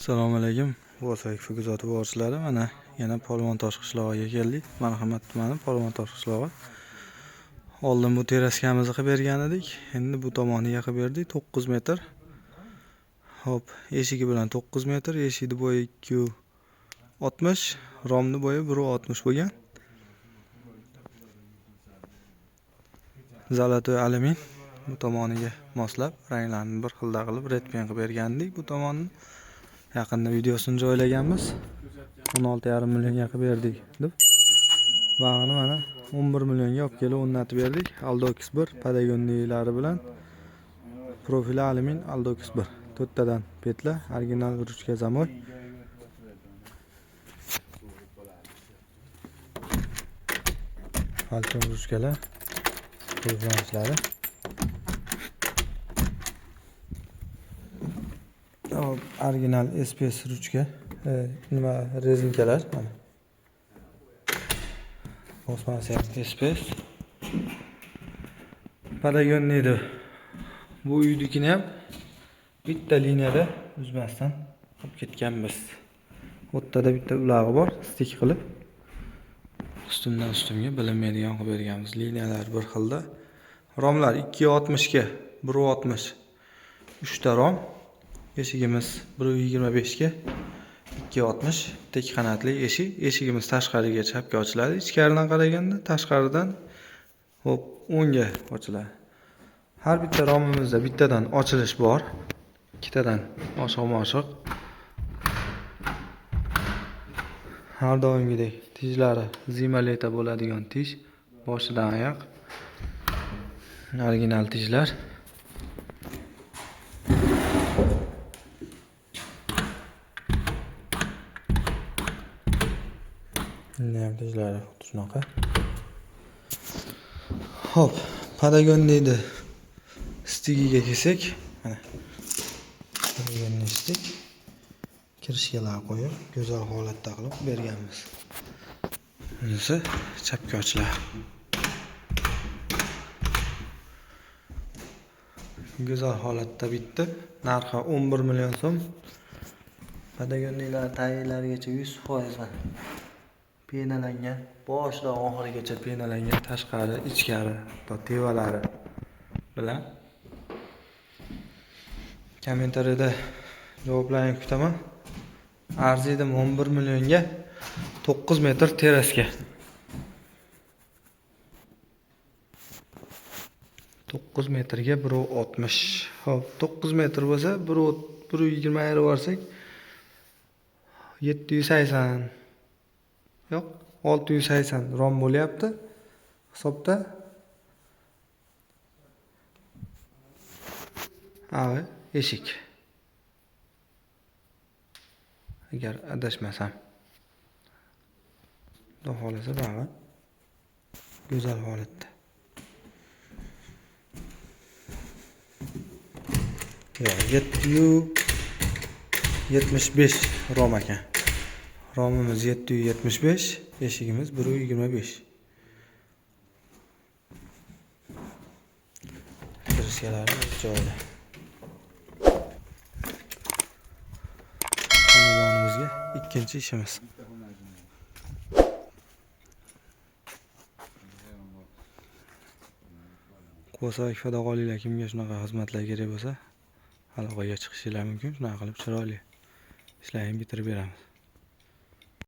Assalomu alaykum. Bo'lsak kuzatib borishlar. Mana yana Polvontosh qishlog'iga keldik. Marhamat tumani Polvontosh qishlog'i. Oldin bu teraskamizni qilib bergan edik. Endi bu tomoniga qilib berdik 9 metr. Hop, eshigi bilan 9 metr, eshikning bo'yi 260, romni bo'yi 160 bo'lgan. Zalatoy alyumin bu tomoniga moslab ranglarni bir xilda qilib red paint qilib bergandik. Bu tomonni yaqinda videosini joylaganmiz. 16,5 millionga qilib berdik deb. Bag'ini mana 11 millionga olib kelib o'rnatib berdik. Aldox 1 padagonlilari bilan profili alyumin Aldox 1. To'rttadan petla, original ruchka zamoy. Falcon ruchkalar, ko'zlanchlari. Original SPS ruchka, nima rezinkalar mana. Osmonsiya SPS. Padagonliydi. Bu uynikini ham bitta liniyada uzmasdan olib ketganmiz. O'rtada bitta ulag'i bor, stik qilib ustundan ustunga bilinmaydigan qilib berganmiz. Liniyalar bir xilda. Romlar 260 ga 160. 3 ta rom. Eshigimiz 125 ga 260. Tek qanotli eshik. Eshigimiz tashqariga chapga ochiladi. Ichkaridan qaraganda tashqaridan hop 10 ga ochiladi. Har bitta romimizda bittadan ochilish bor. Ikkitadan oshiq-moshiq. Har doimgidek tijlari zimaleta bo'ladigan tij, boshidan oyoq. Original tijlar. Bunday tijlari shunaqa. Hop, padagonliydi. Stigiga kelsak, mana padagonli stig. Kirishgalar qo'yib, go'zal holatda qilib berganmiz. Bunisi chapga ochiladi. Go'zal holatda bitdi. Narxi 11 million so'm. Padagonlilar tagiylarigacha 100% penalangan, boshidan oxirigacha penalangan, tashqari, ichkari, tevalari bilan. Kommentariyada javoblarini kutaman. Arziydim 11 millionga 9 metr teraska. 9 metrga 160. Hop, 9 metr bo'lsa 120 ayirib olsak 780. Yo'q, 680 rom bo'lyapti. Hisobda Avi eshik. Agar adashmasam. Xudo xolasa bag'i go'zal holatda. Ya 775 rom ekan. Romimiz 775, eshigimiz 125. Kirishkalari joyida. Xonadonimizga ikkinchi ishimiz. Qo'sak fadog'olilar kimga shunaqa xizmatlar kerak bo'lsa, aloqaga chiqishingiz mumkin. Shunaqa qilib chiroyli ishlarni bitirib beramiz.